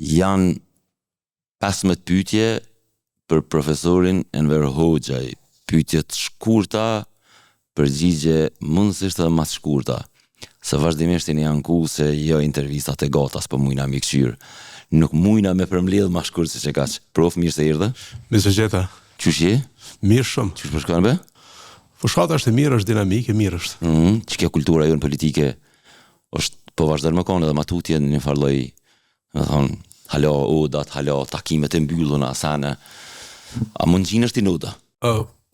Janë 15 pyetje për profesorin Enver Hoxhaj. Pyetjet shkurta, përgjigje mundësisht edhe mas shkurta. Se vazhdimisht i janë ku se jo intervistat e gotas, po mujna mi këqyrë. Nuk mujna me përmbledh ma shkurt se që kaq. Prof, mirë se erdhe. Mirë se gjeta. Qysh je? Mirë shumë. Qysh po shkon be? Fushata është e mirë, është dinamike, mirë është. Që kjo kultura jonë politike është po vazhdon më konë edhe matutje në një farloj, me thonë, halo odat, halo takimet e mbylluna, asana. A mund gjinesh ti në oda?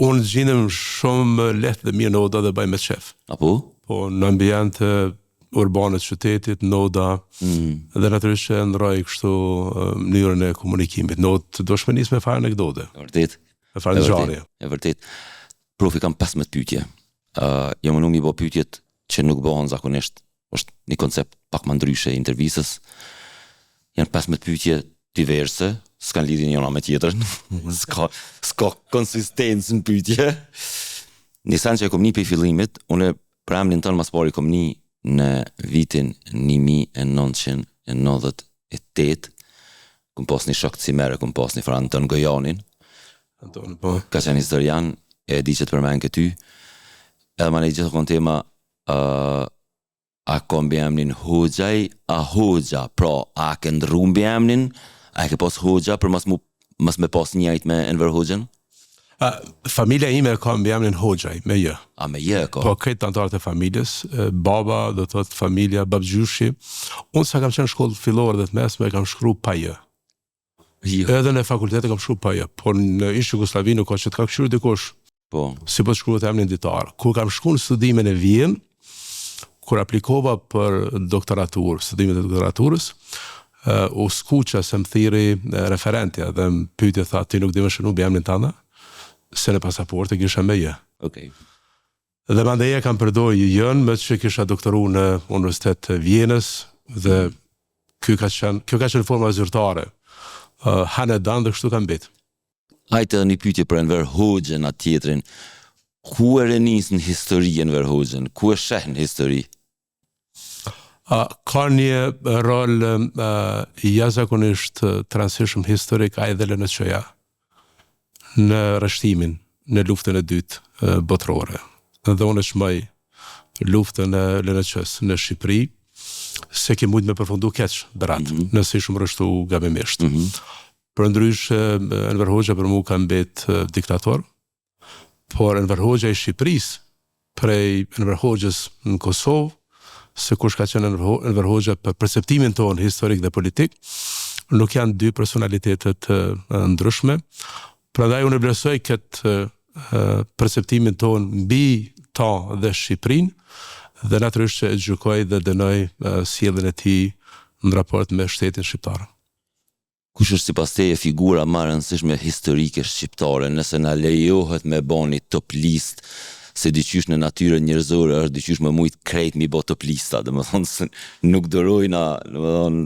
Unë gjinem shumë lehtë dhe mirë në oda dhe bëj me qef. Apo? Po në ambient urbanet qytetit, noda, dhe natyrisht që ndroj kështu mënyrën e komunikimit. Nodë do shmenis me farë anekdote. E vërtet. Me farë në gjarje. E vërtet. Profi kam 15 pyetje. Jam unë mi bo pyetjet që nuk bëhen zakonisht. Është një koncept pak më ndryshe i intervistës. Janë 15 pyetje diverse, s'kan lidhje njëra me tjetrën. S'ka konsistencë në pyetje. Nisan që e kom një për fillimit, unë për emrin tënë mas pari kom një në vitin 1998, kom pas një shok të cimere, kom pas një fra Anton Gojanin, ka qenë historian, e di që të përmen këty, edhe ma në gjithë kon tema, a kom bë emrin Hoxhaj, a Hoxha, pra, a ke ndru mbi emrin, a ke pas Hoxha, për mas me pas njajt me Enver Hoxhën? Familja ime ka mbi emrin Hoxhaj, me jë. A me jë ka? Po këtë antarët e familjes, baba, do të thotë familja, babgjyshi. Unë sa kam qenë shkollë fillore dhe të mesme, kam shkru pa jë. Edhe në fakultetet kam shkru pa jë. Por në ish Jugosllavi nuk ka që të ka këshyru dikush. Po. Si po të shkruat emrin ditar. Kur kam shku në studimin e Vjen, kur aplikova për doktoraturë, studimet e doktoraturës, u skuqa se më thiri referentja dhe më pyetje tha, ti nuk di më shënu mbi emrin tënde? Se në pasaport e kisha me jë. Okay. Dhe mandeja kam përdoj jën, me që kisha doktoru në Universitet Vjenës, dhe kjo ka qenë forma zyrtare. Hanedan dhe kështu kam bit. Hajtë edhe një pyetje për Enver Hoxhën atë tjetrin. Ku e renis në histori Enver Hoxhën? Ku e sheh në histori? Ka një rol jashtëzakonisht transition historik a edhe LNC-ja në rreshtimin në luftën e dytë botërore. Dhe unë shmaj luftën e LNC-s në Shqipëri, se ke mujtë me përfundu keq berat, nëse ishëm rreshtu gabimisht. Për ndrysh, Enver Hoxha për mu ka mbet diktator, por Enver Hoxha i Shqipëris, prej Enver Hoxhës në Kosovë, se kush ka qenë Enver Hoxha për perceptimin tonë historik dhe politik, nuk janë dy personalitetet ndryshme. Prandaj unë vlerësoj këtë perceptimin tonë mbi ta dhe Shqipërinë, dhe natyrisht që e gjykoj dhe dënoj sjelljen e tij në raport me shtetin shqiptar. Kush është sipas teje figura më e rëndësishme historike shqiptare, nëse na lejohet me bani top list, se diqysh në natyrën njerëzore është diqysh më mujt krejt mi bo top lista, domethënë se nuk dorojna, domethënë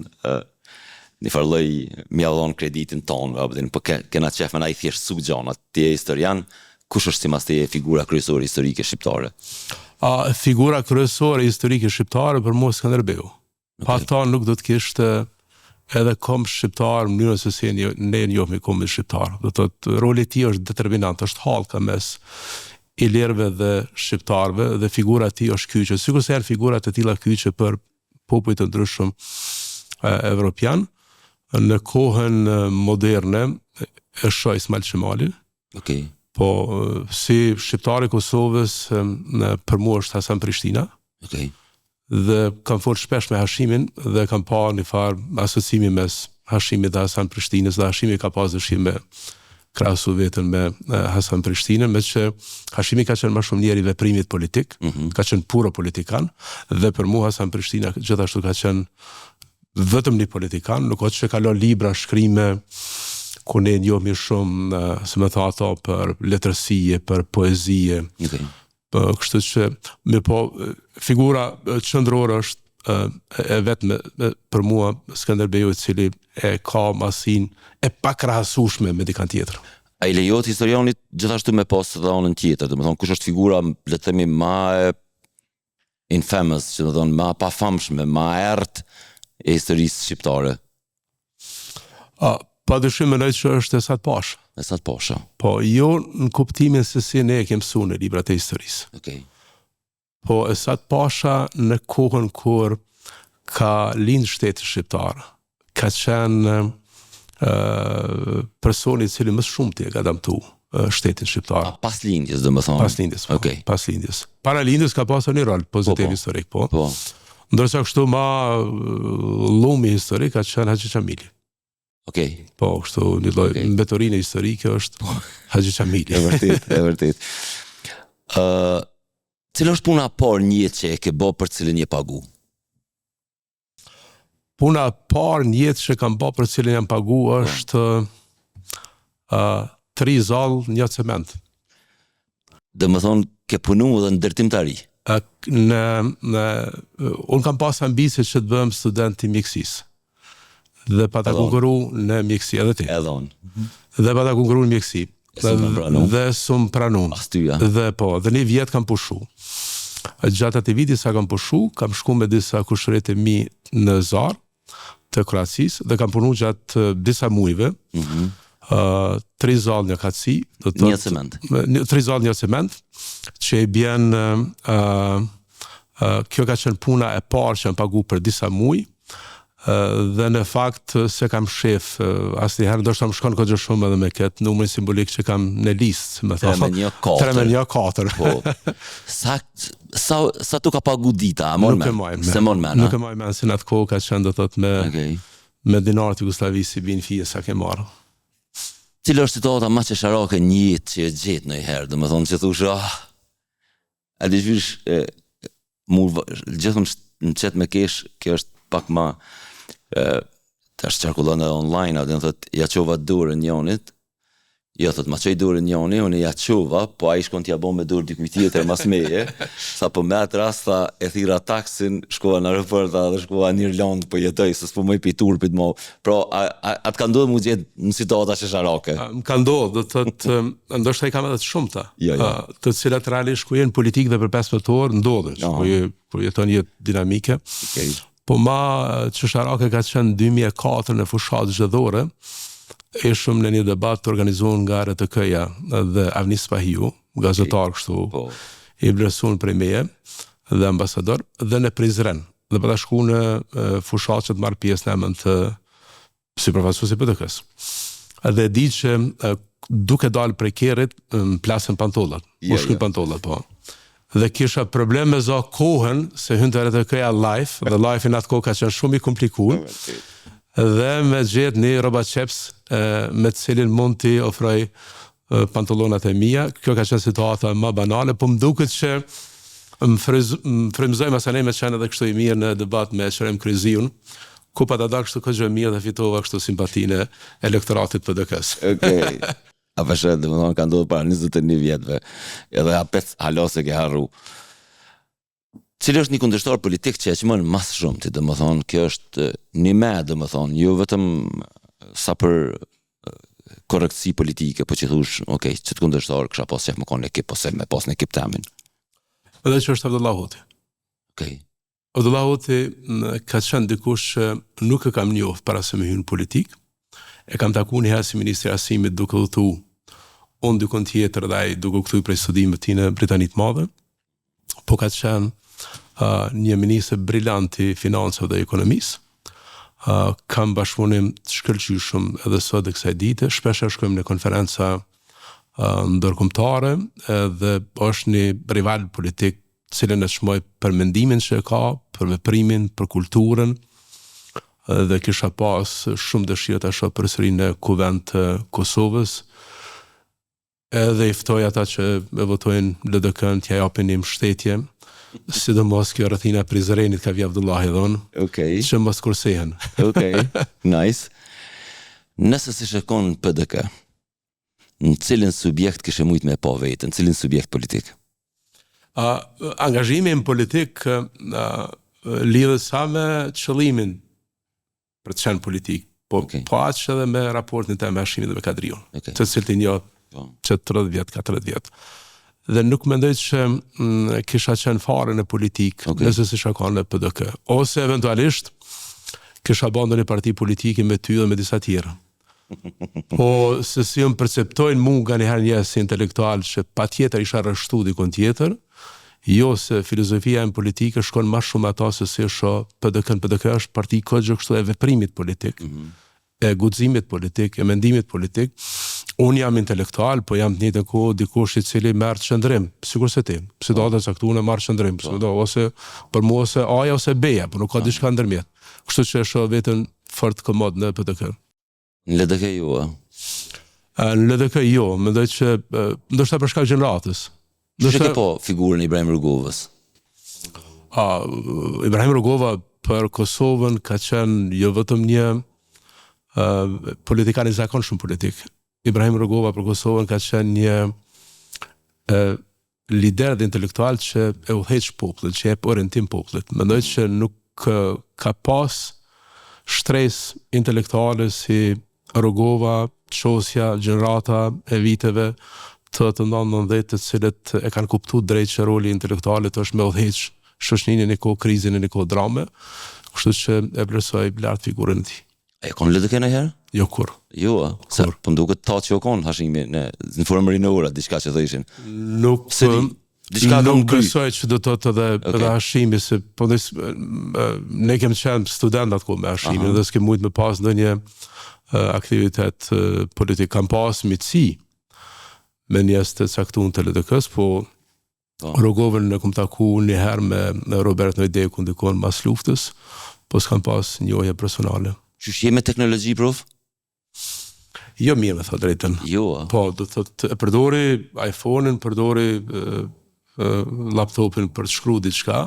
një farloj mi avdhon kreditin tonë, po kena qef me na i thjesht su gjana, ti e historian, kush është sipas teje figura kryesore historike shqiptare? Figura kryesore historike shqiptare për mua Skënderbeu. Pa ta nuk do të kishte edhe kom shqiptar, mënyrën se si ne njohmi kombin shqiptar. Do të thotë roli i tij është determinant, është hallka mes ilirëve dhe shqiptarëve, dhe figura e tij është kyçe. Sikurse janë figura të tilla kyçe për popull të ndryshëm evropian, në kohën moderne e shoh Ismail Qemalin. Okay. Po si shqiptari i Kosovës për mua është Hasan Prishtina. Okay. Dhe kam folur shpesh me Hashimin dhe kam pa një farë asociimi mes Hashimit dhe Hasan Prishtinës, dhe Hashimi ka pas dëshirë me krahasu veten me Hasan Prishtinën, me që Hashimi ka qenë më shumë njeri veprimit politik, ka qenë puro politikan, dhe për mua Hasan Prishtina gjithashtu ka qenë vetëm një politikan, nuk është që kalon libra, shkrime, ku ne njohmi shumë, se me tha ato, për letërsie, për poezie. Okay. Kështu që, figura qendrore është e vetme për mua Skënderbeu, i cili e ka masin e pakrahasueshme me dikant tjetër. A i lejohet historianit gjithashtu me pas edhe anën tjetër, domethënë kush është figura, le të themi, më infamous, që domethënë më pafamshme, më errët e historisë shqiptare? Padyshim mendoj që është Esat Pasha. Esat Pasha. Po, jo në kuptimin se si ne e kemi mësuar në librat e historisë. Okej. Po, Esat Pasha në kohën kur ka lind shteti shqiptar, ka qenë personi i cili më shumë ti e ka dëmtu shtetin shqiptar. Pas lindjes, domethënë. Pas lindjes, po. Okej. Pas lindjes. Para lindjes ka pasur një rol pozitiv historik, po. Po. Ndërsa kështu ma lumi historik ka qenë Haxhi Qamili. Okej. Po, kështu një lloj mbetorinë historike është Haxhi Qamili. E vërtet, e vërtet. Cila është puna parë një jetë që e ke bë për cilën je pagu? Puna parë një jetë që kam bë për cilën jam pagu është 3 zall, 1 cement. Domethënë ke punu dhe në ndërtimtari. Unë kam pas ambicie që të bëhem student i mjekësisë. Dhe pa ta konkuru në mjekësi edhe ti. Edhe unë. Dhe pa ta konkuru në mjekësi. Dhe sum pranum. Astyja. Dhe po, dhe një vjet kam pushu. Gjatë atij viti sa kam pushu, kam shku me disa kushërit e mi në Zar të Kroacisë dhe kam punu gjatë disa muajve. 3 zall, 1 katësi, do të 1 cement. 3 zall, 1 cement, që i bjen kjo ka qenë puna e parë që më pagu për disa muaj. Dhe në fakt se kam shef asnjëherë ndoshta më shkon goxha shumë edhe me këtë numrin simbolik që kam në listë, më thonë 3.4. Po. Sa tu ka pagu dita, a mon men? Se mon men, nuk e maj men, se në atë kohë ka qenë do thot me dinarët Jugosllavisë si bin fije sa ke marrë. Cila është situata më qesharake një jetë që e gjetë ndonjëherë, domethënë që thosh, a di gjysh gjithmonë në chat me kesh, kjo është pak më tash qarkullon edhe online, a do thotë ja çova dorën njonit. Jo, thot ma qoj dorën njoni, unë ja çova, po ai shkon t'ja bon me dorë dikuj tjetër mas meje, sa po me atë rast tha e thira taksin, shkova në aeroport dhe shkova në Irlandë, po jetoj, se s'po mëj pi turpit mo. Pra, atë ka ndodhë mu gjetë në situata qesharake? Më ka ndodhë, do të thotë, ndoshta i kam edhe të shumta, të cilat realisht ku jenë politikë dhe për 15 orë ndodhën, ku jeton jetë dinamike. Po ma qesharake ka qenë 2004 në fushat zgjedhore, ishëm në një debat të organizuar nga RTK-ja dhe Avnis Spahiu, gazetar kështu, i vlerësuar prej meje dhe ambasador, dhe në Prizren. Dhe pa ta shku në fushat që të marrë pjesë në emën të si përfaqësuesi PDK-s. Dhe di që duke dalë prej kerrit, më plasën pantollat. U shkruaj pantollat, po. Dhe kisha problem me kohën, se hynte RTK-ja live, dhe live-i në atë kohë ka qenë shumë i komplikuar. Dhe me gjetë një roba qeps me të cilin mund t'i ofroj pantolonat e mia. Kjo ka qenë situata më banale, po më duket që më frymëzoj masanej me qenë edhe kështu i mirë në debat me Qerem Kryziun, ku pa ta dalë kështu këgjë mirë dhe fitova kështu simpatinë e elektoratit PDK-s. Okej. A përshë, dhe më thonë ka ndodhë para 21 vjetëve, edhe apet halose ke harru. Cili është një kundërshtar politik që e qëmën mas shumë ti, dhe më thonë, kjo është një me, dhe më thonë, ju vetëm sa për korektësi politike, po që thush, okej, që të kundërshtar kësha pas qef më konë në ekip, ose me pas në ekip temin. Edhe që është Abdullah Hoti. Okej. Abdullah Hoti ka qenë dikush që nuk e kam njohë para se me hynë politik, e kam taku një herë si Ministri Arsimit duke dhëtu, unë dykon tjetër dhe ai duke këtuj prej studimet ti në Britanit Madhe, po ka qenë një ministër brillant i financave dhe ekonomisë. Kam bashkëpunim të shkëlqyshëm edhe sot e kësaj dite, shpesh shkojmë në konferenca ndërkombëtare dhe është një rival politik cilën e shmoj për mendimin që e ka, për veprimin, për kulturën, dhe kisha pas shumë dëshirë të shoh përsëri në kuvend të Kosovës, edhe i ftoj ata që e votojnë LDK-n t'ja japin një mbështetje, sidomos kjo rrethina Prizrenit ka vjen Abdullahi dhon. Okej. Që mos kursehen. Okej. Nice. Nëse si shikon PDK, në cilin subjekt kishe mujt me pa vetë, në cilin subjekt politik? Angazhimi në politik lidhet sa me qëllimin për të qenë politik, po aq edhe me raportin të me Hashimit dhe me Kadriun, të cilët i njoh që 30 vjet, 40 vjet. Dhe nuk mendoj që kisha qenë fare në politik, nëse si shakon në PDK. Ose eventualisht kisha bërë një parti politike me ty dhe me disa tjera. Po se si më perceptojnë mu nga njëherë njerëz si intelektual që patjetër isha rreshtu dikon tjetër, jo se filozofia e politike shkon më shumë ata se si shoh PDK. PDK është parti kështu kështu e veprimit politik, e guximit politik, e mendimit politik. Unë jam intelektual, po jam të njëjtën kohë dikush i cili merr qëndrim, sikur se ti. Pse do të caktuar marr qëndrim, ose për mua ose A-ja ose B-ja, por nuk ka diçka ndërmjet. Kështu që e shoh veten fort komod në PDK. Në LDK jo, a? Në LDK jo, mendoj që ndoshta për shkak gjeneratës. Çfarë ke po figurën e Ibrahim Rugovës? Ibrahim Rugova për Kosovën ka qenë jo vetëm një politikan i zakonshëm politik. Ibrahim Rugova për Kosovën ka qenë një lider dhe intelektual që e udhëheq popullit, që jep orientim popullit. Mendoj që nuk ka pas shtres intelektuale si Rugova, Qosja, gjenerata e viteve të 1990 të cilët e kanë kuptuar drejt që roli intelektualit është me udhëheq shoqërinë në kohë krizën në kohë drame, kështu që e vlerësoj lart figurën e tij. E kon LDK ndonjëherë? Jo kur. Jo, se po duket ta që kon Hashimi në informërinë e ora, diçka që thëshin. Nuk nuk besoj që do të thotë edhe Hashimi, se po ne kemi qenë student atko me Hashimin dhe s'kem mujt me pas ndonjë aktivitet politik. Kam pas mitësi me njerëz të caktuar të LDK-s, po Rugovën në kom taku njëherë me Robert Nojdekun ndikon mas luftës, po s'kam pas njohje personale. Qysh je me teknologji, prof? Jo mirë me thot drejtën. Jo, a? Po, do të thotë, e përdori iPhone-in, përdori laptopin për të shkruar diçka,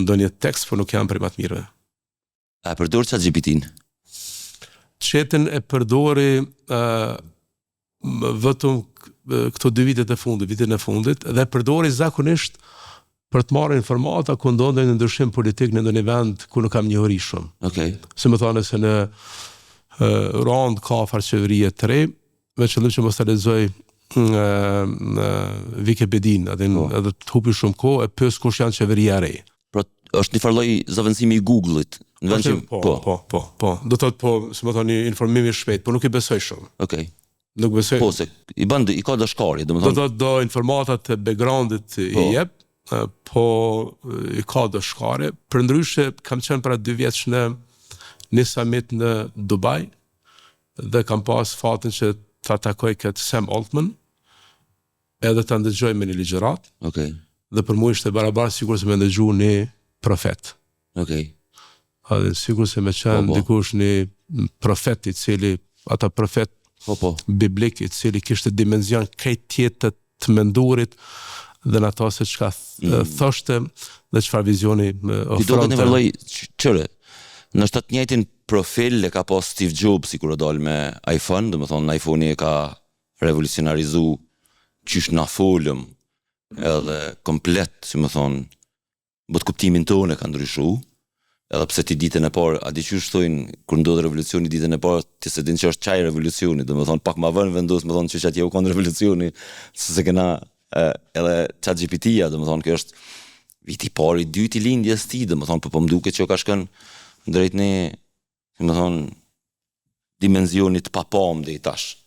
ndonjë tekst, po nuk jam prej më të mirëve. A përdor ChatGPT-n? Chatën e përdori vetëm këto 2 vitet e fundit, dhe përdori zakonisht për të marrë informata ku ndodhen në ndryshim politik në ndonjë vend ku nuk kam njohuri shumë. Okej. Se më thonë se në rond ka farqeverie të re, me qëllim që mos ta lexoj Wikipedin, edhe të hupi shumë kohë e pyes kush janë qeveria e re. Pra është një farlloj zëvendësimi i Google-it, në vend që po. Do thotë po, si më thonë, informimi shpejt, por nuk i besoj shumë. Okej. Nuk besoj. Po se i ka dashkari, domethënë. Do informatat e background-it i jep, po i ka dëshkare. Për ndryshe, kam qenë para 2 vjeç në një summit në Dubai dhe kam pas fatin që ta takoj këtë Sam Altman edhe ta ndëgjoj me një ligjërat. Okej. Dhe për mua ishte barabar sikur se me ndëgju një profet. Okej. Edhe sikur se me qenë dikush një profet i cili, ata profet biblik i cili kishte dimenzion krejt tjetër të mendurit dhe në ato se çka thoshte dhe çfarë vizioni ofronte. Ti do të vëllai çore. Në të njëjtin profil e ka pas Steve Jobs kur u dal me iPhone, domethënë iPhone-i e ka revolucionarizu qysh na folëm, edhe komplet, si më thonë, bot kuptimin tonë e ka ndryshu, edhe pse ti ditën e parë, a di qysh thojnë, kur ndodhë revolucioni ditën e parë, ti se din që është qaj revolucioni, domethënë pak ma vënë vendos, më thonë që atje u konë revolucioni, se kena edhe ChatGPT-ja, domethënë kjo është viti parë i dytë i lindjes ti, domethënë po më duket që ka shkën drejt një, domethënë, dimenzionit papam dhe i tash.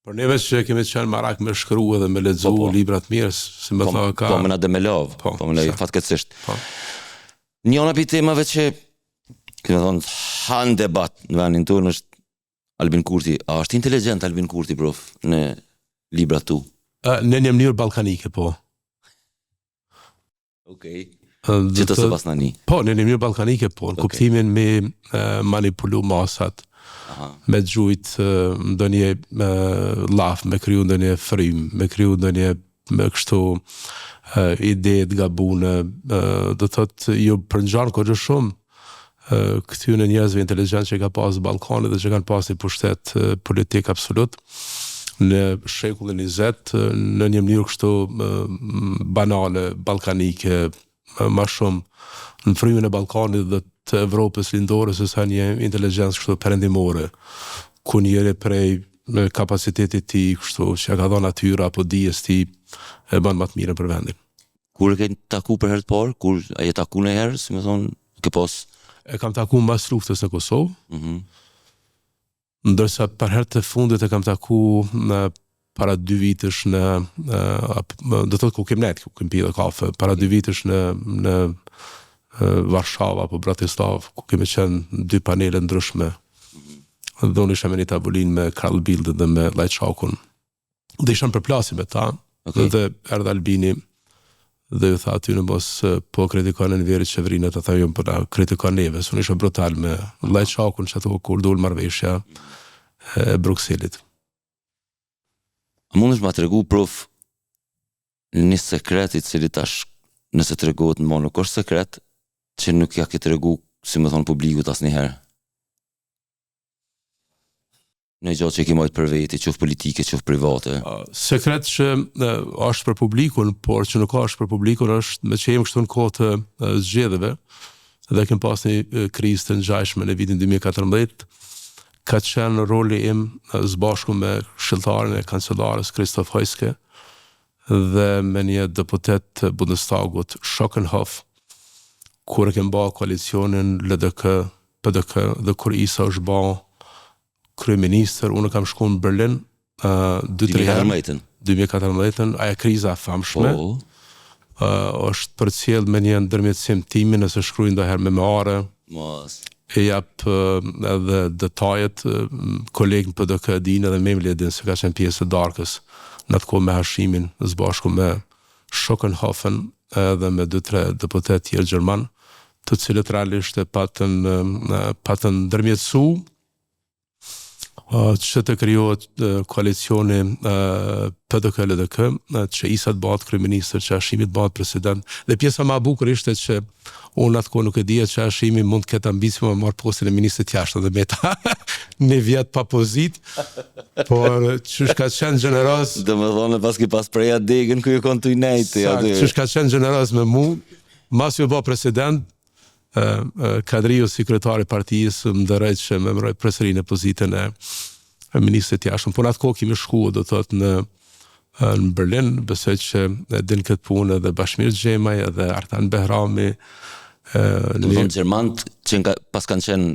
Por neve që kemi qenë marak me shkru edhe me lexu libra të mirë, si më tha ka. Po më na demelov, po më lej fatkeqësisht. Njëna prej temave që kemë thonë han debat në vendin tonë është Albin Kurti. A është inteligjent Albin Kurti, prof, në librat tu? Në një mënyrë ballkanike, po. Okej. Gjithë se pas nani. Po, në një mënyrë ballkanike, po. Në kuptimin me manipulu masat, me gjujt ndonjë laf, me kriju ndonjë frym, me kriju ndonjë me kështu ide të gabune, do thotë ju përngjan kohë shumë këtyre njerëzve inteligjent që ka pas Ballkanit dhe që kanë pas një pushtet politik absolut në shekullin 20 në një mënyrë kështu banale, ballkanike, më shumë në frymën e Ballkanit dhe të Evropës lindore se sa një inteligjencë kështu perëndimore, ku njëri prej kapacitetit ti kështu që ka dhënë natyra apo dijes ti e bën më të mirën për vendin. Kur e ke taku për herë të parë, kur e taku në herë, si më thonë, ke pas? E kam taku mbas luftës në Kosovë. ndërsa për herë të fundit e kam taku para 2 vitesh do të thotë ku kem net, ku kem pi dhe kafe, para 2 vitesh në Varshava apo Bratislav, ku kemi qenë 2 panele ndryshme. Dhe unë isha me një tavolinë me Carl Bildt dhe me Lajçakun. Dhe isha në përplasje me ta, dhe erdhe Albini dhe ju tha aty në mos po kritikon në nivellit qeverinë, të tha jo po na kritikon neve, unë isha brutal me Lajçakun që ato kur dul marrëveshja e Brukselit. A mundesh ma tregu prof një sekret i cili tash nëse tregohet më nuk është sekret që nuk ja ke tregu si më thonë publikut asnjëherë? Në gjatë që ke mojtë për veti, qoftë politike, qoftë private. Sekret që është për publikun, por që nuk është për publikun është me që jem kështu në kohë të zgjedhjeve dhe kem pas një krizë të ngjashme në vitin 2014, ka qenë roli im së bashku me këshilltarin e kancelarës Christoph Heuske dhe me një deputet të Bundestagut Schockenhoff, kur e kem ba koalicionin LDK, PDK dhe kur Isa është ba kryeministër, unë kam shku në Berlin 2-3 herë. 2014, aja kriza famshme. Është përcjell me një ndërmjetësim timi, nëse shkruaj ndonjëherë me memoare. E jap edhe detajet, kolegën PDK din edhe Memli e din se ka qenë pjesë e darkës në atë kohë me Hashimin, së bashku me Schockenhoffen edhe me 2-3 deputet tjerë gjerman, të cilët realisht e patën ndërmjetësu që të krijohet koalicioni PDK-LDK, që Isa të bëhet kryeministër, që Hashimi të bëhet president. Dhe pjesa më e bukur ishte që unë atko nuk e dija që Hashimi mund të ketë ambicion me marr postin e ministrit jashtë dhe me ta një vjet pa pozit, por çush ka qenë gjeneroz. Domethënë pas ki pas preja degën ku ju kon tu nejti aty. Çush ka qenë gjeneroz me mua, mas ju bë president. Kadriu, sekretari partijës, më dërejt që me mëroj presërinë e pozitën e ministrit jashtë. Po në atë kohë kemi shku, do të thotë në Berlin, besoj që din këtë punë edhe Bashmir Xhemaj, edhe Artan Behrami. Do të thonë Gjermant që pas kanë qenë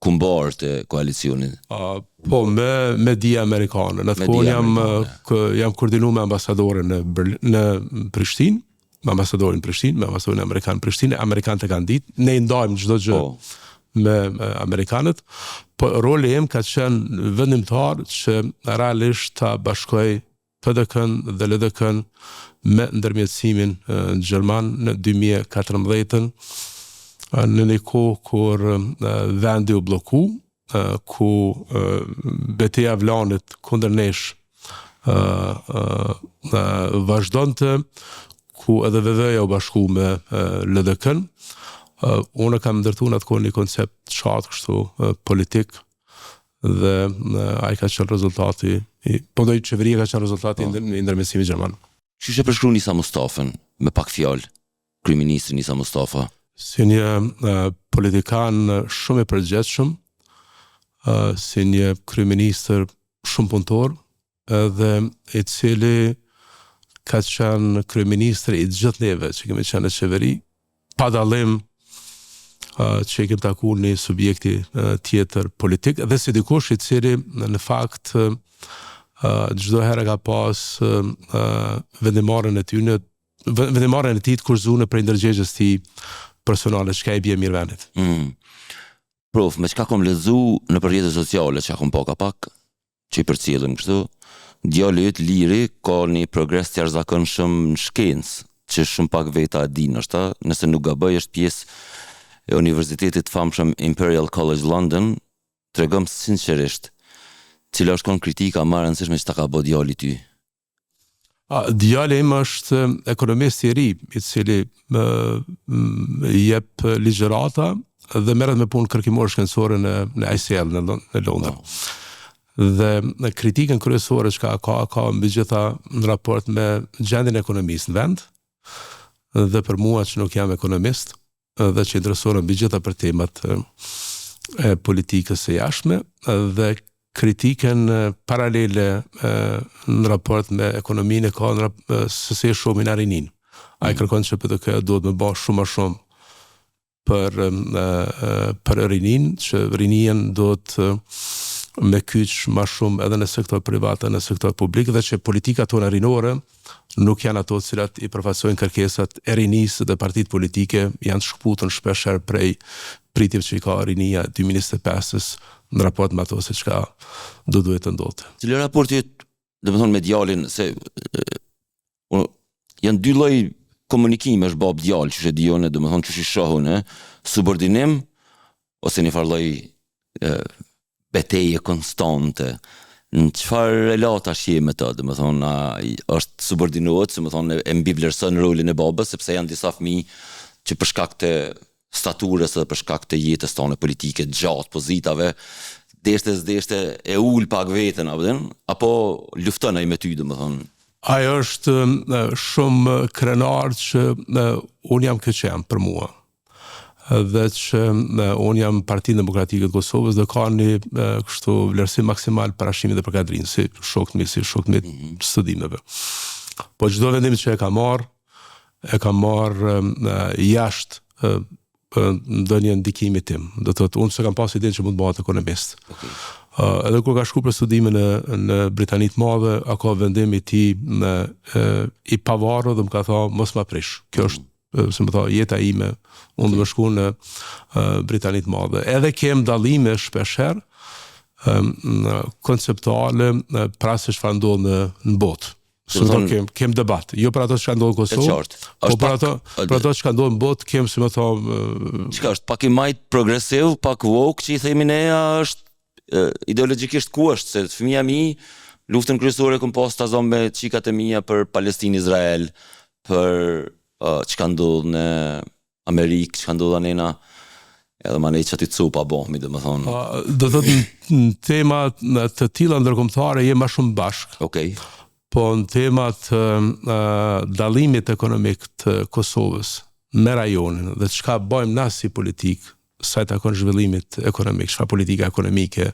kumbar të koalicionit. Po, me dia amerikane. Në atë kohë jam koordinu me ambasadorin në Prishtinë, me ambasadorin Prishtinë, me ambasadorin Amerikan Prishtinë, Amerikanët e kanë ditë, ne i ndajmë çdo gjë me Amerikanët, po roli im ka qenë vendimtar që realisht ta bashkoj PDK-n dhe LDK-n me ndërmjetësimin gjerman në 2014, në një kohë kur vendi u bloku, ku betejë Vlanit kundër nesh vazhdonte, ku edhe VV-ja u bashku me LDK-n. Unë kam ndërtu në atë kohë një koncept qatë kështu politik dhe ai ka qenë rezultati, po dojë qeveria ka qenë rezultati i ndërmjetësimit gjerman. Çu e përshkruan Isa Mustafën me pak fjalë, kryeministrin Isa Mustafa? Si një politikan shumë i përgjithshëm, si një kryeministër shumë punëtor, edhe i cili ka qenë kryeministër i gjithë neve që kemi qenë në qeveri, pa dallim që i kem taku një subjekti tjetër politik, dhe si dikush i cili në fakt çdo herë ka pas vendimarrjen e tyre, vendimarrjen e tij të kurzuar për ndërgjegjës ti personale, çka i bie mirë vendit. Prof, me çka kom lexu në rrjetet sociale që kom pak që i përcjellën kështu, djali yt Liri ka një progres të jashtëzakonshëm në shkencë, që shumë pak veta e din, nëse nuk gaboj është pjesë e Universitetit famshëm Imperial College London, tregom sinqerisht, cila është kon kritika më e rëndësishme që ta ka bë djali ty? Djali im është ekonomist i ri, i cili jep ligjërata dhe merret me punë kërkimore shkencore në ICL në Londër. Dhe kritikën kryesore që ka mbi gjitha në raport me gjendjen e ekonomisë në vend, dhe për mua që nuk jam ekonomist, dhe që interesohem mbi gjitha për temat e politikës së jashtme, dhe kritikën paralele në raport me ekonominë ka se si shumë në rinin. Ai kërkon që PDK duhet me bë shumë më shumë për rinin, që rinien duhet me kyç ma shumë edhe në sektor privat dhe në sektor publik, dhe që politika tona rinore nuk janë ato cilat i përfaqësojnë kërkesat e rinisë dhe partitë politike, janë të shkputën shpeshherë prej pritjeve që i ka rinia 2025 në raport me ato se çka duhet të ndodhte. Cili raporti, domethënë medialin, se janë dy lloj komunikime është bab djalë, që e dione, domethënë që i shohun, subordinim ose një farë lloj beteje konstante. Në çfarë relata shjeme të, domethënë, është subordinuar, domethënë e mbivlerëson rolin e babës, sepse janë disa fëmijë që për shkak të staturës dhe për shkak të jetës tonë politike gjatë pozitave, deshte e ul pak veten, apo lufton ai me ty, domethënë. Ajo është shumë krenar që unë jam këqem për mua, dhe që unë jam Partinë Demokratike të Kosovës dhe ka një kështu vlerësim maksimal parashimit dhe përkadrinë, si shokët mi studimeve. Po çdo vendim që e ka marr jashtë ndonjë ndikimi tim. Do të thotë, unë s'kam pas idenë që mund të bëhet ekonomist. Edhe kur ka shku për studime në Britani të Madhe, ka vendim i tij i pavarur dhe më ka thënë mos ma prish. Kjo është, se më tha, jeta ime, unë do të shku në Britani të Madhe. Edhe kem dallime shpeshherë konceptuale pra se çfarë ndodh në botë. Kem debat, jo për ato që ka ndodhur në Kosovë, po për ato që ka ndodhur në botë, kem, si më thonë... Çka është, pak i majt progresiv, pak woke, që i themi ne, është ideologjikisht ku është, se fëmija mi, luftën kryesore këm pas të zonë me qikat e mija për Palestinë-Izrael, për që ka ndodhur në Amerikë, që ka ndodhur anena, edhe ma ne që aty cupa bohmi, dhe më thonë. Do të në temat të tilla ndërkombëtare je ma shumë bashkë. Okej. Po në temat dallimit ekonomik të Kosovës me rajonin dhe çka bëjmë na si politik, sa i takon zhvillimit ekonomik, çfarë politika ekonomike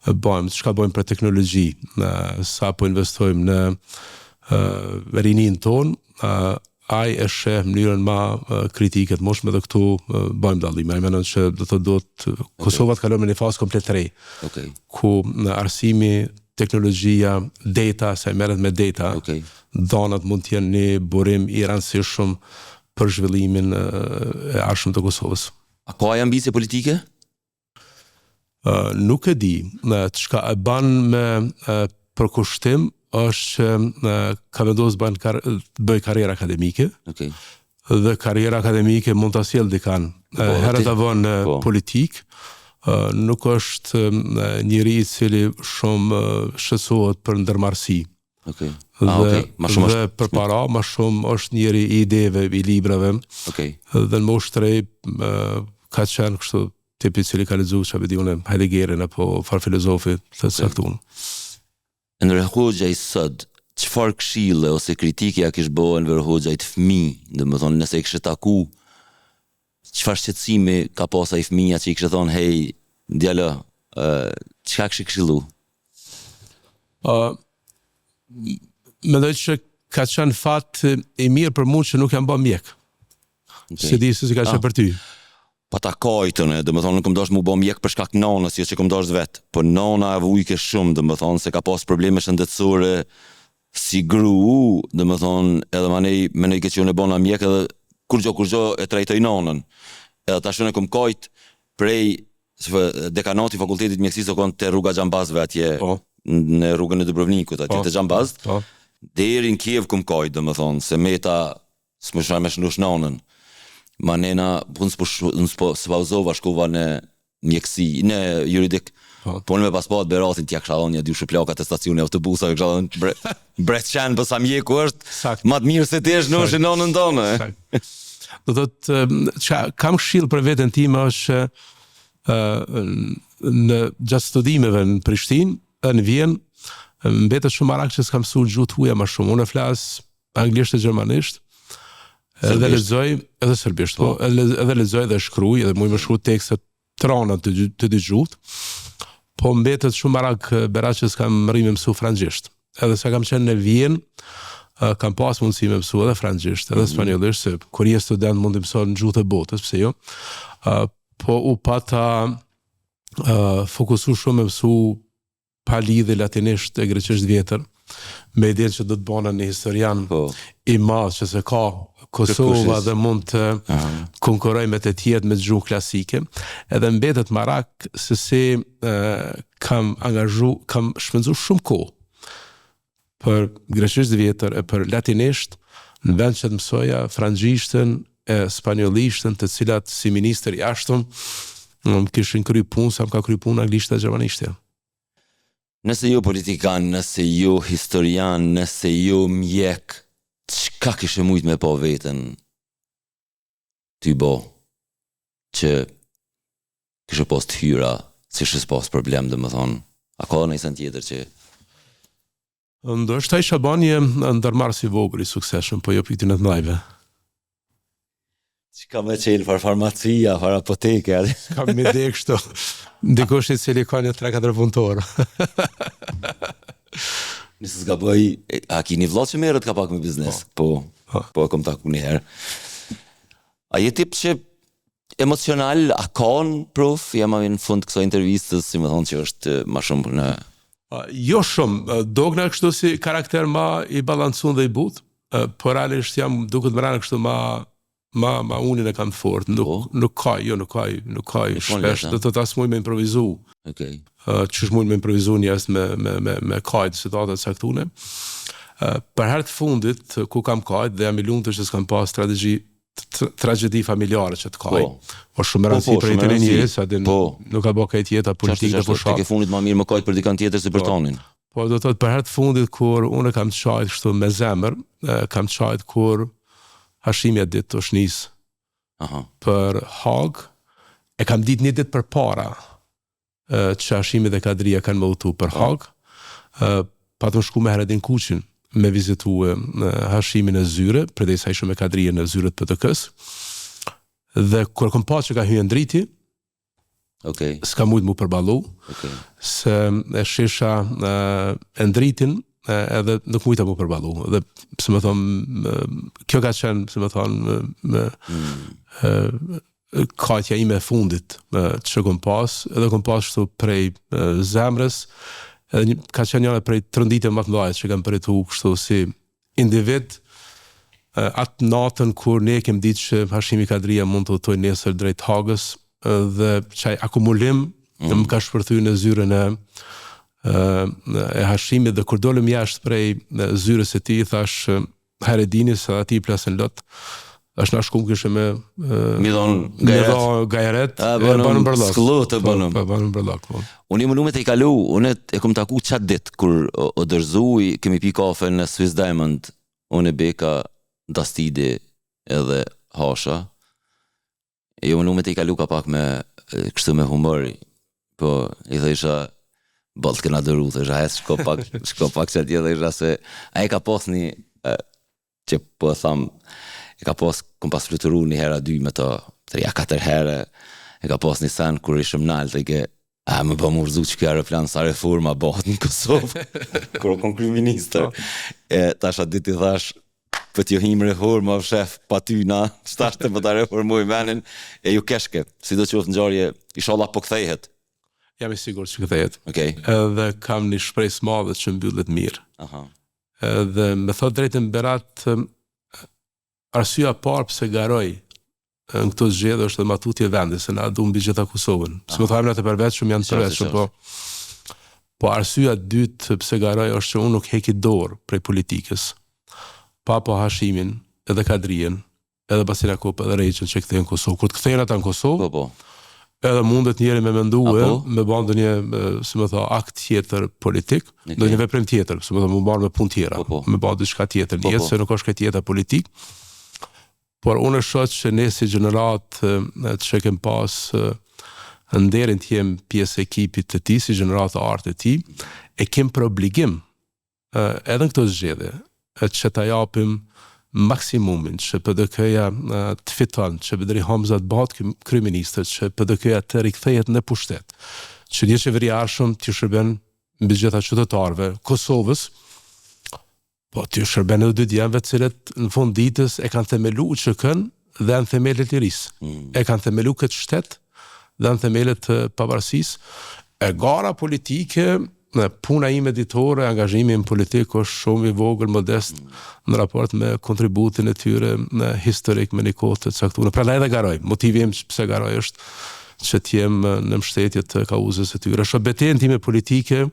bëjmë, çka bëjmë për teknologji, sa po investojmë në rinin tonë, ai e sheh mënyrën ma kritike të moshme dhe këtu bëjmë dallime. Ai mendon që do të Kosova të kalojë në një fazë komplet re, ku në arsimi, teknologjia, data, se merret me data, donat mund të jenë një burim i rëndësishëm për zhvillimin e ardhshëm të Kosovës. A ka ambicie politike? Nuk e di. Çka e bën me përkushtim është që ka vendosur të bëj karrierë akademike. Dhe karriera akademike mund ta sjell dikan herët avon politik. Nuk është njëri i cili shumë shqetësohet për ndërmarrësi. Dhe për para, ma shumë është njëri i ideve, i librave, dhe në moshë të re ka qenë kështu tipi cili ka lexuar çfarë di unë Heideggerin apo far filozofi të caktuar. Enver Hoxha i sot, çfarë këshille ose kritike ja kish bëu Enver Hoxha i të fëmijë, domethënë nëse e kishte taku, çfarë shqetësimi ka pas ai fëmia që i kishte thonë hey, djalë, çka kishte këshillu? Mendoj që ka qenë fat i mirë për mua që nuk jam bë mjek. Se di se si ka qenë për ty. Pa ta kajtën, domethënë nuk më dosh mu bë mjek për shkak nanës, jo që kam dosh vetë. Po nana e vujke shumë, domethënë se ka pas probleme shëndetësore si gru, domethënë edhe manej që unë e bona mjek edhe kur gjo e trajtoj nanën. Edhe tash unë kom kajt prej dekanati fakultetit mjekësisë o konë të rruga Gjambazve atje, në rrugën e Dubrovnikut, atje të Gjambaz, deri në Kiev kom kajt, domethënë, se meta s'më shaj me shnush nanën. Ma nena, unë s'pauzova shkova në mjekësi, në juridik, po në me paspat beratin tja kësha dhonja dy shuplakat e stacioni autobusave, kësha dhonja bret qenë për sa mjeku është, ma të mirë se ti është në nanën tonë. Do të të, kam këshill për veten time është në gjatë studimeve në Prishtinë, në Vjenë, mbetet shumë arak që s'kam mësuar gjuhë huaja më shumë. Unë flas anglisht e gjermanisht, edhe lexoj, edhe serbisht, po, edhe lexoj dhe shkruaj, edhe mund të shkruaj tekste të rënda të dy gjuhët. Po mbetet shumë arak berat që s'kam rrimë mësu francisht. Edhe sa kam qenë në Vjenë, kam pas mundësi me mësu edhe francisht, edhe spanjollisht, se kur je student mund të mëson gjuhët e botës, pse jo. Po u pata fokusu shumë me mësu pa lidhje latinisht e greqisht vjetër, me idenë që do të bëna një historian i madh që se ka Kosova dhe mund të konkurroj me të tjerë me gjuhë klasike, edhe mbetet marak se si kam shpenzuar shumë kohë për greqisht vjetër e për latinisht, në vend që të mësoja frangjishtën e spanjollishtën, të cilat si ministër i jashtëm më kishin kry punë, sa më ka kry punë anglisht dhe gjermanisht. Nëse jo politikan, nëse jo historian, nëse jo mjek, çka kishe mujt me po veten ty bo, që kishe pas të hyra, si shes pas problem, dhe më thonë, a ka nëjësën tjetër që... Ndoshta isha ba një ndërmarrës i vogël i suksesshëm, po jo për këtë ndajve. Që ka me qenë farmacia, apoteke, Kam me ide kështu. Ndikosh i cili ka një 3-4 punëtorë. Nëse s'ka bëj, a ki një vllaz që merret ka pak me biznes? Po e kom taku një herë. A je tip që emocional, a kanë prof? Jam në fund kësaj intervistës, si më thonë që është ma shumë në... Jo shumë, dogna kështu si karakter ma i balancun dhe i butë, por realisht jam duket më rana kështu ma unin e kam të fort, nuk ka shpesh, do të tas muj me improvizu. Qysh muj me improvizu njës me kajt situatat saktune. Për herë të fundit, ku kam kajt, dhe jam i lumtur që s'kam pas tragedi familjare që të kaj. O shumë rëndësi për jetën e njëris, nuk ka bo kaj tjeta politik dhe pushat. Tek e fundit ma mirë më kajt për dikant tjetër se për tonin. Po do të thotë për herë të fundit, kur unë kam të qajt kështu me zemër, kam të qajt kur Hashimi e ditë të shnisë për Hag, e kam ditë një ditë për para që Hashimi dhe Kadria kanë më utu për Hag, pa të më shku me Heredin Kuqin me vizitu Hashimin e Zyre, përdej sa ishë me Kadria në Zyre të PTK-s, dhe kur kom pa që ka hynë ndriti, s'ka mujtë mu përbalu, se e shisha e ndritin, edhe nuk mujta mu përbalu. Dhe, se më thonë, kjo ka qenë, se më thonë, kajtja ime e fundit që kom pas, edhe kom pas shtu prej zemrës, edhe ka qenë njëne prej trëndite më të mdajt që kam përritu kështu si individ, atë natën kur ne kem ditë që Hashimi Kadria mund të utoj nesër drejt Hagës, dhe qaj akumulim më ka shpërthy në Zyren e Hashimit, dhe kur dolëm jashtë prej Zyrës e ti, thash Heredinis, edhe ati i plasën lot, është na shkum kështë me Gajeret, banëm bërlak. Sklot e banëm. Banëm bërlak. Unë i më lume të i kalu, unë e kom taku qatë dit, kur o dërzu, kemi pi kafe në Swiss Diamond, unë e Beka, Dastide edhe Hasha, e jo më lume të i kalu ka pak me kështu me humori, po i dhe isha balt këna dëru, të isha shko pak që atje dhe isha se a e ka pas një që po e tham, e ka pas, kom pas fluturu një hera 2 me të 3-4 herë, e ka pas një sen kur ishëm nalë të ke më ba më rëzu që kjo aeroplan sa reforma bëhat në Kosovë, kur o kon kryeministër, ta isha dit i thash, për t'jo him reforma, shef, pa ty na, shtash të më ta reformoj menin, e ju keshke, si do që ofë në gjarje, ishala po kthejhet. Jam i sigur që këthejet. Edhe kam një shpresë madhe që mbyllet mirë. Edhe me thot drejtën berat, arsyeja parë pse garoj në këto zgjedhje është dhe matutje vendi, se na du mbi gjitha Kosovën. Se më thajmë në të përveçëm, janë të përveçëm, po arsyeja dytë pse garoj është që unë nuk heki dorë prej politikës. Pa po Hashimin, edhe Kadrien, edhe Basila Kopa, edhe Rejqen që këthejnë në Kosovë. Kur të këthejnë ata në Kosovë, edhe mundet njeri me menduë, me bandë një, si më tha, akt tjetër politik, do një veprim tjetër, si më tha, më barë me pun tjera, me bandë diçka tjetër njetë, se nuk është këtë tjetër politik, por unë shoh që ne si gjenerat që kem pas nderin të jem pjesë ekipit të ti, si gjenerat të artë të ti, e kem për obligim, edhe në këto zgjedhje, që ta japim maksimumin që PDK-ja të fiton, që Bedri Hamza të bëhet kryeministër, që PDK-ja të rikthehet në pushtet, që një qeveri arshëm të shërben mbi gjitha qytetarëve Kosovës, po të shërben edhe dy djemve cilët në fund ditës e kanë themelu që kënë dhe në themelet i risë. E kanë themelu këtë shtet dhe në themelet të pavarësisë. E gara politike puna ime ditore, angazhimi im politik është shumë i vogël, modest në raport me kontributin e tyre historik me një kohë të caktuar. Prandaj edhe garoj. Motivi im pse garoj është që t'jem në mbështetje të kauzës së tyre. Është betejën time politike,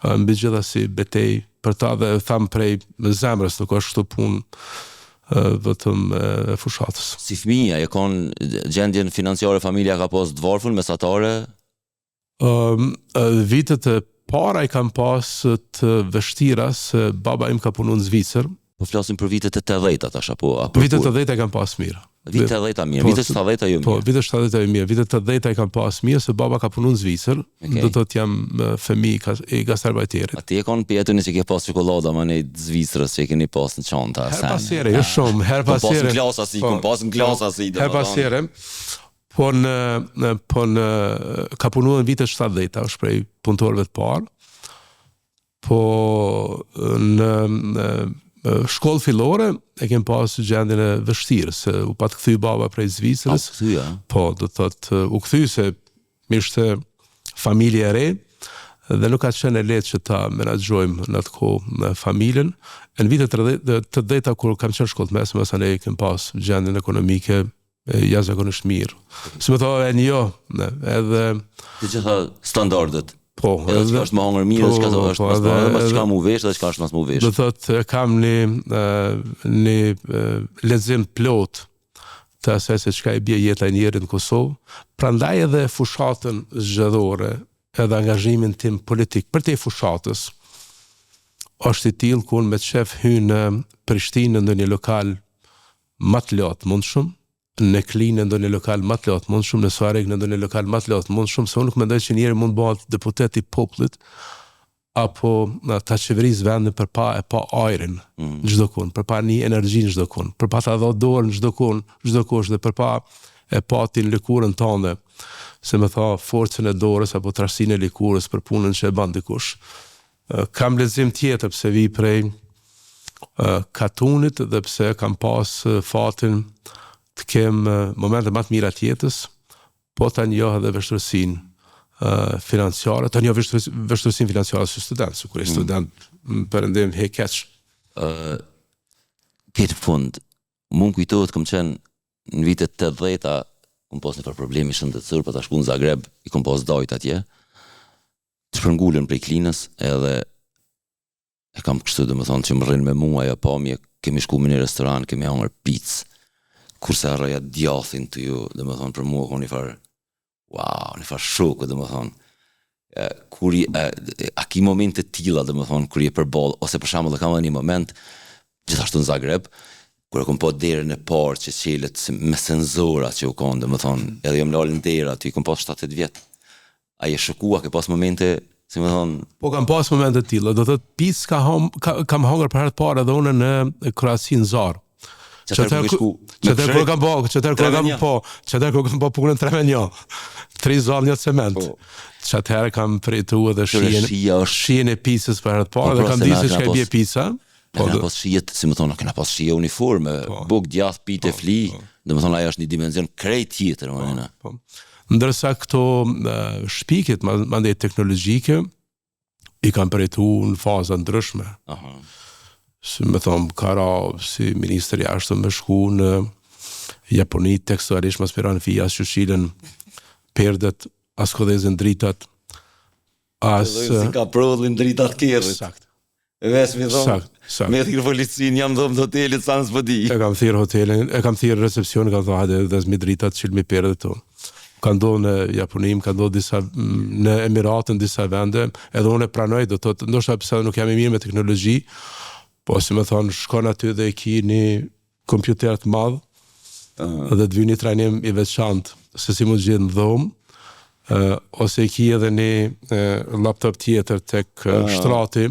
mbi gjithasi betej për ta dhe tham prej zemrës, nuk është këto punë vetëm e fushatës. Si fëmija, e kanë gjendjen financiare familja ka pas të varfër, mesatare? Vitet e para i kam pas të vështira se baba im ka punu në Zvicër. Po flasim për vitet e 80-ta tash apo? Vitet e 80-ta i kam pas mirë. Vitet e 80-ta mirë, vitet e 70-ta jo mirë. Po, vitet e 70-ta jo mirë, vitet e 80-ta i kam pas mirë se baba ka punu në Zvicër, do të jam fëmijë i gastarbajterit. A ti e kanë pjetën që ke pas çokolada më në Zvicrës që keni pas në çanta? Her pas here, jo shumë, her pas here. Pas në klasa si, pas në klasa si. Her pas here. Po në ka punuar në vitet 70-ta, është prej punëtorëve të parë. Po në shkollë fillore e kem pas gjendjen e vështirë, se u pat kthy baba prej Zvicrës. Po, do të thotë u kthy se ishte familje e re dhe nuk ka qenë e lehtë që ta menaxhojmë në atë kohë në familjen. Në vitet të 80-ta kur kam qenë shkollë mesme, sa ne kem pas gjendjen ekonomike jashtëzakonisht mirë. Si më thua jo, edhe të gjitha standardet. Po, edhe çka është më hangër mirë, çka është më spa, edhe çka më vesh, edhe çka është më vesh. Do thotë kam një lexim plot të asaj se çka i bie jeta e njerit në Kosovë, prandaj edhe fushatën zgjedhore, edhe angazhimin tim politik për te fushatës është i tillë ku me shef hyn në Prishtinë në një lokal më të lart mundshëm, në Klinë ndonjë lokal më të lart mundshëm, në Suareg ndonjë lokal më të lart mundshëm, se unë nuk mendoj që njëri mund bëhet deputet i popullit apo ta qeverisë vendin për pa ajrin çdo kund, për pa një energji çdo kund, për pa ta dhënë dorën çdo kund, çdo kush dhe për pa e patin lëkurën tënde, se më tha forcën e dorës apo trashësinë e lëkurës për punën që e bën dikush. Kam lexim tjetër pse vi prej Katunit dhe pse kam pas fatin të kem momente më të mira të jetës, po ta njoh edhe vështirësinë financiare, ta njoh vështirësinë financiare si student, kur student perëndim he keq. Këtë fund, mund kujtohet kam qenë në vitet 80-ta, kam pas një problemi shëndetësor, pa ta shku në Zagreb, i kam pas dajt atje, të shpërngulën prej Klinës, edhe e kam kështu dhe më thonë që më rrinë me mua, ja pamje, kemi shku me një restoran, kemi hangër picë, kurse arraja djathin të ju, dhe më thonë për mua, ko një farë, wow, një farë shokë, dhe më thonë, a ki momente tila, dhe më thonë, kur je përballë, ose për shembull dhe kam edhe një moment, gjithashtu në Zagreb, kur e kom po derën e parë që qelet me senzora që u konë, dhe më thonë, edhe jom lalën dera, ty kom pas 7 vjetë, a je shokua, ke pas momente, si më thonë... Po kam pas momente tila, do të picë kam hangër për herë të parë edhe une në Kroaci në Zarë. Qëtër kur kam po punën 3-1, 3 zalë një cement. Qëtër kam pritu edhe shien e picës për herë të parë, dhe kam di se që ka bje pizza. Kena pas shijet, si më thonë, kena pas shije uniforme, buk, djath, pite, fli, dhe më thonë, ajo është një dimenzion krejt tjetër. Ndërsa këto shpikit, mandej teknologjike, i kam pritu në faza ndryshme. Si me thonë, kara si ministri ashtë me shku në Japoni, tekstualisht më spiran fija, që shilen perdet, as kodezin dritat, as... Si ka prodhin dritat kjerët. Sakt. Vesh mi thonë, me thirë policin, jam dhëmë të hotelit, sa nësë pëdi. E kam thirë hotelin, e kam thirë recepcion, kam thonë, hajde dhe zmi dritat, qilë mi perdet të. Ka ndohë në Japonim, ka ndohë në Emiratën, disa vende, edhe unë e pranoj, do të ndoshta pëse nuk jam i mirë me teknologji, po si me thonë, shkon aty dhe i ki një kompjuter të madhë, dhe të vyni trajnim i veçantë, se si mund gjithë në dhomë, ose i ki edhe një laptop tjetër tek shtrati,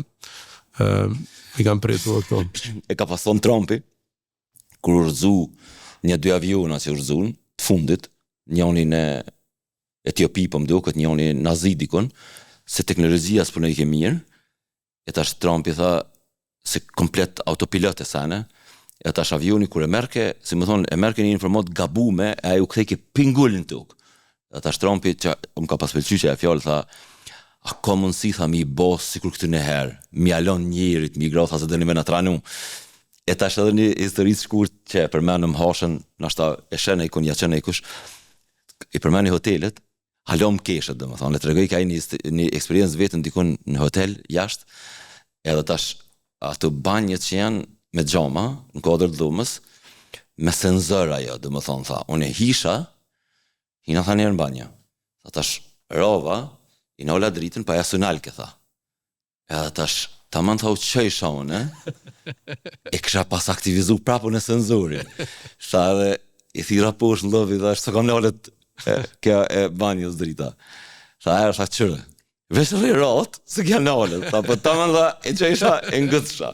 i kam pritu e këto. E ka pason Trumpi, kur urzu një 2 aviona që urzun, të fundit, njoni në Etiopi, po më duket, njoni në Azidikon, se teknologjia s'po në i ke mirë, e tash Trumpi tha, se komplet autopilot e sane, e tash avioni kur e merke, si më thonë, e merke një informat gabume, e ajo këthejke pingullin tuk. E tash Trumpi, që më ka pas pëlqy që e fjallë, tha, a ka mundësi, tha, mi bo sikur këtu në herë, mi alon njerit, mi grau, tha, se dëni me në tranu. E tash edhe një historisë shkurt që e përmenëm hashën, nashta e shene i kun, ja qene i kush, i përmeni hotelet, halom keshët, dhe më thonë, le të regoj ka një eksperiencë vetën dikun në hotel jashtë, edhe tash ato banjet që janë me gjama, në kodër dhumës, me senzor ajo, dhe më thonë, tha, unë e hisha, hina tha njerë në banja. Tha tash, rova, i nola dritën, pa jasu nalke, tha. Edhe tash, ta man tha u qëjsha unë, e kësha pas aktivizu prapu në senzorin. Shta edhe, i thira posh në lovi, dhe së kam nalet kja e banjës drita. Tha e është qërë. Vesh rri ratë, se kja nalet. Tha, për ta man tha, e qëjsha, e ngëtsha.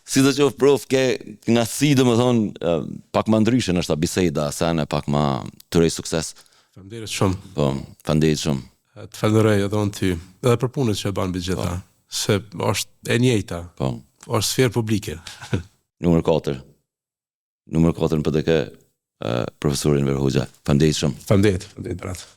Si të qofë prof, ke knasi, dhe më thonë, pak ma ndryshën është ta bisejda, sene pak ma të rej sukses. Faleminderit shumë. Po, faleminderit shumë. Të falenderoj edhe unë ty, edhe për punët që e banë bëj gjitha, se është e njëjta, Po. është sferë publike. Numër 4 në PDK, profesorin Verhoxha. Faleminderit shumë. Faleminderit, bratë.